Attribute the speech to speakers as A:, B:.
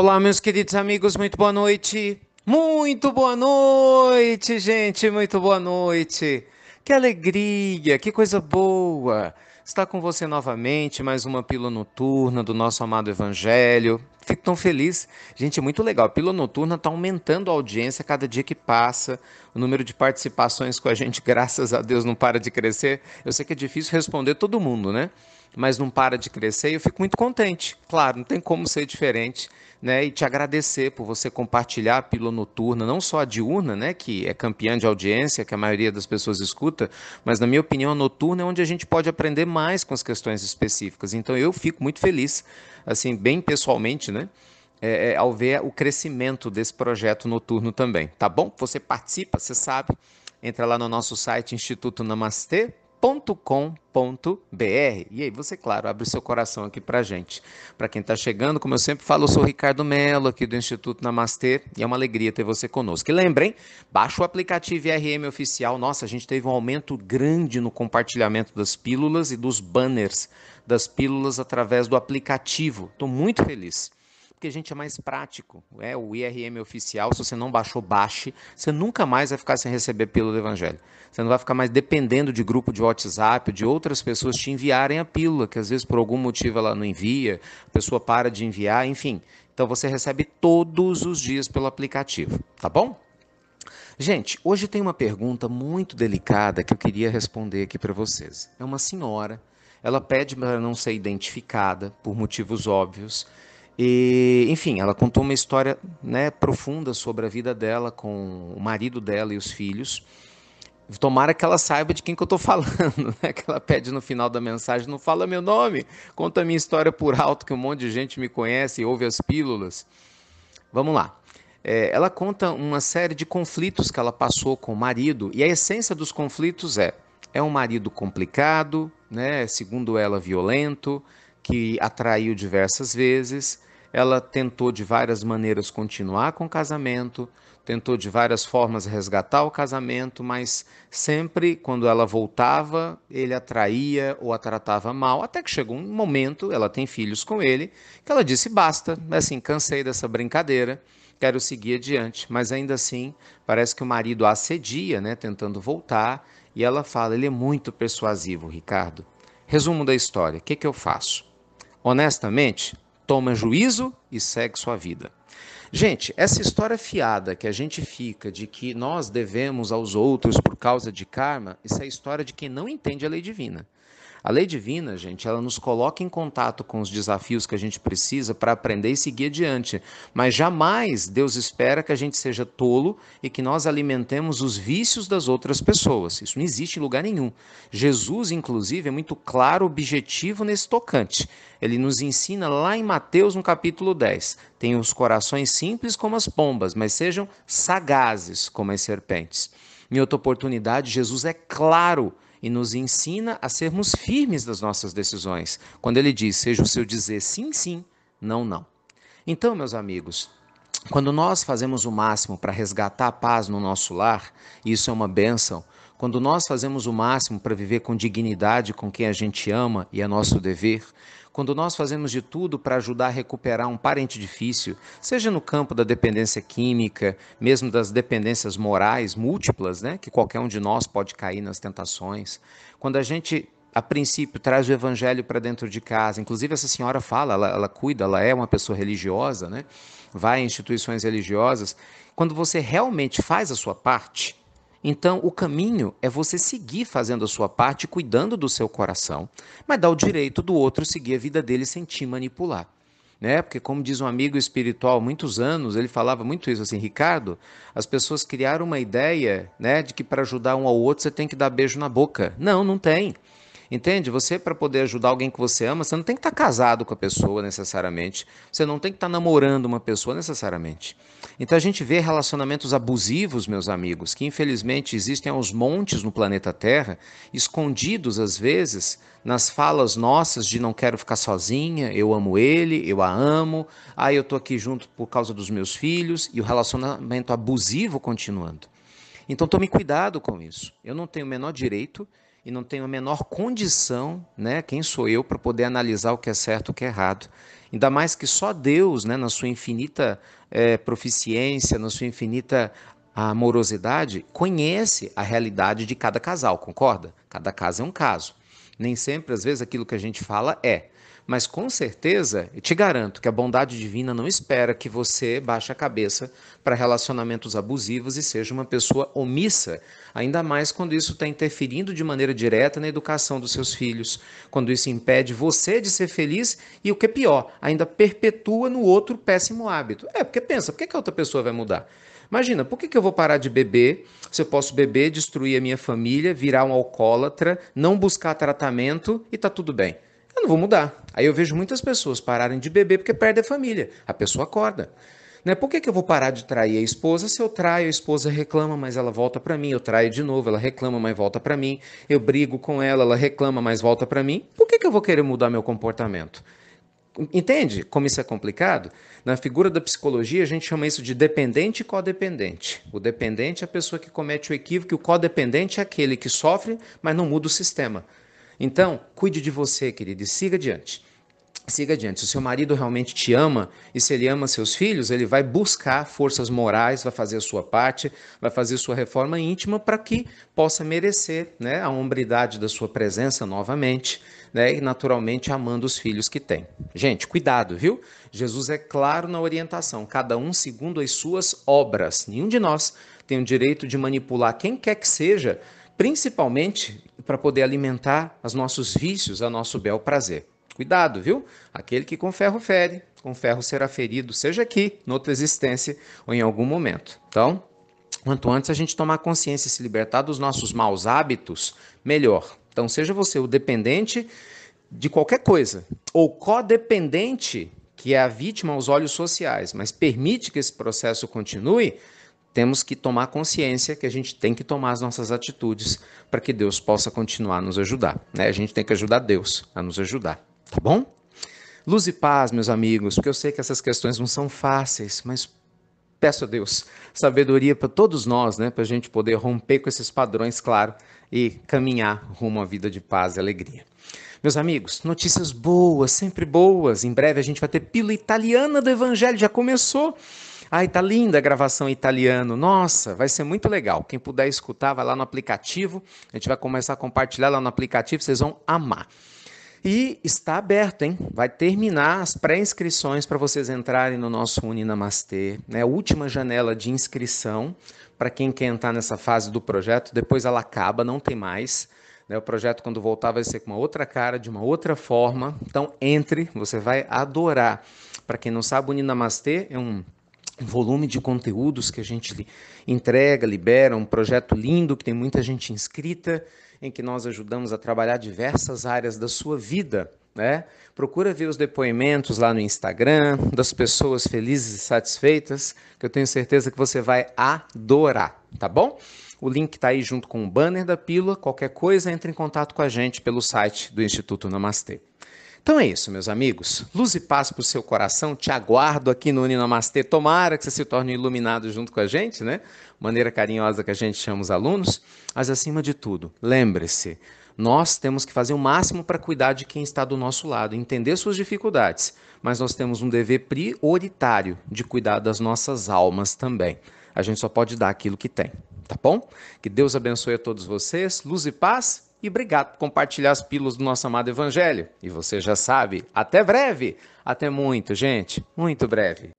A: Olá, meus queridos amigos, muito boa noite. Muito boa noite, gente, muito boa noite. Que alegria, que coisa boa estar com você novamente, mais uma pílula noturna do nosso amado Evangelho. Fico tão feliz. Gente, é muito legal. A pílula noturna está aumentando a audiência cada dia que passa. O número de participações com a gente, graças a Deus, não para de crescer. Eu sei que é difícil responder todo mundo, né? Mas não para de crescer e eu fico muito contente. Claro, não tem como ser diferente, né? E te agradecer por você compartilhar a pílula noturna, não só a diurna, né, que é campeã de audiência, que a maioria das pessoas escuta, mas na minha opinião a noturna é onde a gente pode aprender mais com as questões específicas. Então eu fico muito feliz, assim, bem pessoalmente, né? Ao ver o crescimento desse projeto noturno também, tá bom? Você participa, você sabe, entra lá no nosso site institutonamastê.com.br e aí você, claro, abre o seu coração aqui pra gente. Para quem está chegando, como eu sempre falo, eu sou o Ricardo Mello, aqui do Instituto Namastê, e é uma alegria ter você conosco. E lembrem, baixa o aplicativo IRM Oficial. Nossa, a gente teve um aumento grande no compartilhamento das pílulas e dos banners das pílulas através do aplicativo. Estou muito feliz. Porque a gente é mais prático, o IRM oficial, se você não baixou, baixe, você nunca mais vai ficar sem receber pílula do Evangelho. Você não vai ficar mais dependendo de grupo de WhatsApp, de outras pessoas te enviarem a pílula, que às vezes por algum motivo ela não envia, a pessoa para de enviar, enfim. Então você recebe todos os dias pelo aplicativo, tá bom? Gente, hoje tem uma pergunta muito delicada que eu queria responder aqui para vocês. É uma senhora, ela pede para não ser identificada por motivos óbvios. E, enfim, ela contou uma história, né, profunda sobre a vida dela com o marido dela e os filhos. Tomara que ela saiba de quem que eu estou falando, né? Que ela pede no final da mensagem, não fala meu nome, conta a minha história por alto, que um monte de gente me conhece e ouve as pílulas. Vamos lá. Ela conta uma série de conflitos que ela passou com o marido, e a essência dos conflitos é um marido complicado, né, segundo ela, violento, que atraiu diversas vezes. Ela tentou de várias maneiras continuar com o casamento, tentou de várias formas resgatar o casamento, mas sempre quando ela voltava, ele a traía ou a tratava mal, até que chegou um momento, ela tem filhos com ele, que ela disse basta, assim, cansei dessa brincadeira, quero seguir adiante, mas ainda assim parece que o marido a assedia, né, tentando voltar, e ela fala, ele é muito persuasivo, Ricardo. Resumo da história, o que que eu faço? Honestamente, toma juízo e segue sua vida. Gente, essa história fiada que a gente fica de que nós devemos aos outros por causa de karma, isso é a história de quem não entende a lei divina. A lei divina, gente, ela nos coloca em contato com os desafios que a gente precisa para aprender e seguir adiante. Mas jamais Deus espera que a gente seja tolo e que nós alimentemos os vícios das outras pessoas. Isso não existe em lugar nenhum. Jesus, inclusive, é muito claro, objetivo nesse tocante. Ele nos ensina lá em Mateus, no capítulo 10. Tenham os corações simples como as pombas, mas sejam sagazes como as serpentes. Em outra oportunidade, Jesus é claro e nos ensina a sermos firmes das nossas decisões. Quando ele diz, seja o seu dizer sim, sim, não, não. Então, meus amigos, quando nós fazemos o máximo para resgatar a paz no nosso lar, e isso é uma bênção, quando nós fazemos o máximo para viver com dignidade com quem a gente ama e é nosso dever, quando nós fazemos de tudo para ajudar a recuperar um parente difícil, seja no campo da dependência química, mesmo das dependências morais múltiplas, né, que qualquer um de nós pode cair nas tentações, quando a gente a princípio traz o evangelho para dentro de casa. Inclusive essa senhora fala, ela cuida, ela é uma pessoa religiosa, né? Vai em instituições religiosas. Quando você realmente faz a sua parte, então o caminho é você seguir fazendo a sua parte, cuidando do seu coração, mas dá o direito do outro seguir a vida dele sem te manipular. Né? Porque, como diz um amigo espiritual há muitos anos, ele falava muito isso assim, Ricardo, as pessoas criaram uma ideia, né, de que para ajudar um ao outro você tem que dar beijo na boca. Não, não tem. Entende? Você, para poder ajudar alguém que você ama, você não tem que estar casado com a pessoa necessariamente. Você não tem que estar namorando uma pessoa necessariamente. Então a gente vê relacionamentos abusivos, meus amigos, que infelizmente existem aos montes no planeta Terra, escondidos às vezes nas falas nossas de não quero ficar sozinha, eu amo ele, eu a amo, eu estou aqui junto por causa dos meus filhos, e o relacionamento abusivo continuando. Então tome cuidado com isso. Eu não tenho o menor direito e não tenho a menor condição, né? Quem sou eu para poder analisar o que é certo e o que é errado? Ainda mais que só Deus, né, na sua infinita proficiência, na sua infinita amorosidade, conhece a realidade de cada casal, concorda? Cada caso é um caso. Nem sempre, às vezes, aquilo que a gente fala é. Mas com certeza, eu te garanto que a bondade divina não espera que você baixe a cabeça para relacionamentos abusivos e seja uma pessoa omissa, ainda mais quando isso está interferindo de maneira direta na educação dos seus filhos, quando isso impede você de ser feliz e, o que é pior, ainda perpetua no outro péssimo hábito. Porque pensa, por que a outra pessoa vai mudar? Imagina, por que eu vou parar de beber se eu posso beber, destruir a minha família, virar um alcoólatra, não buscar tratamento e tá tudo bem? Eu não vou mudar. Aí eu vejo muitas pessoas pararem de beber porque perdem a família. A pessoa acorda. Né? Por que eu vou parar de trair a esposa? Se eu traio, a esposa reclama, mas ela volta para mim. Eu traio de novo, ela reclama, mas volta para mim. Eu brigo com ela, ela reclama, mas volta para mim. Por que eu vou querer mudar meu comportamento? Entende como isso é complicado? Na figura da psicologia, a gente chama isso de dependente e codependente. O dependente é a pessoa que comete o equívoco, e o codependente é aquele que sofre, mas não muda o sistema. Então, cuide de você, querido, e siga adiante. Siga adiante. Se o seu marido realmente te ama e se ele ama seus filhos, ele vai buscar forças morais, vai fazer a sua parte, vai fazer sua reforma íntima para que possa merecer, né, a hombridade da sua presença novamente, né, e naturalmente amando os filhos que tem. Gente, cuidado, viu? Jesus é claro na orientação, cada um segundo as suas obras. Nenhum de nós tem o direito de manipular quem quer que seja, principalmente para poder alimentar os nossos vícios, a nosso bel prazer. Cuidado, viu? Aquele que com ferro fere, com ferro será ferido, seja aqui, noutra existência ou em algum momento. Então, quanto antes a gente tomar consciência e se libertar dos nossos maus hábitos, melhor. Então, seja você o dependente de qualquer coisa, ou codependente, que é a vítima aos olhos sociais, mas permite que esse processo continue, temos que tomar consciência que a gente tem que tomar as nossas atitudes para que Deus possa continuar a nos ajudar. Né? A gente tem que ajudar Deus a nos ajudar. Tá bom? Luz e paz, meus amigos, porque eu sei que essas questões não são fáceis, mas peço a Deus sabedoria para todos nós, né, para a gente poder romper com esses padrões, claro, e caminhar rumo à vida de paz e alegria. Meus amigos, notícias boas, sempre boas. Em breve a gente vai ter pílula italiana do Evangelho, já começou. Ai, tá linda a gravação em italiano. Nossa, vai ser muito legal. Quem puder escutar, vai lá no aplicativo. A gente vai começar a compartilhar lá no aplicativo, vocês vão amar. E está aberto, hein? Vai terminar as pré-inscrições para vocês entrarem no nosso Uninamastê, né? Última janela de inscrição para quem quer entrar nessa fase do projeto. Depois ela acaba, não tem mais. Né? O projeto, quando voltar, vai ser com uma outra cara, de uma outra forma. Então, entre, você vai adorar. Para quem não sabe, o Uninamastê é um volume de conteúdos que a gente entrega, libera, um projeto lindo que tem muita gente inscrita, em que nós ajudamos a trabalhar diversas áreas da sua vida, né? Procura ver os depoimentos lá no Instagram, das pessoas felizes e satisfeitas, que eu tenho certeza que você vai adorar, tá bom? O link está aí junto com o banner da pílula. Qualquer coisa, entre em contato com a gente pelo site do Instituto Namastê. Então é isso, meus amigos. Luz e paz para o seu coração. Te aguardo aqui no Uninamastê. Tomara que você se torne iluminado junto com a gente, né? Maneira carinhosa que a gente chama os alunos. Mas, acima de tudo, lembre-se, nós temos que fazer o máximo para cuidar de quem está do nosso lado, entender suas dificuldades. Mas nós temos um dever prioritário de cuidar das nossas almas também. A gente só pode dar aquilo que tem, tá bom? Que Deus abençoe a todos vocês. Luz e paz. E obrigado por compartilhar as pílulas do nosso amado Evangelho. E você já sabe, até breve, até muito, gente, muito breve.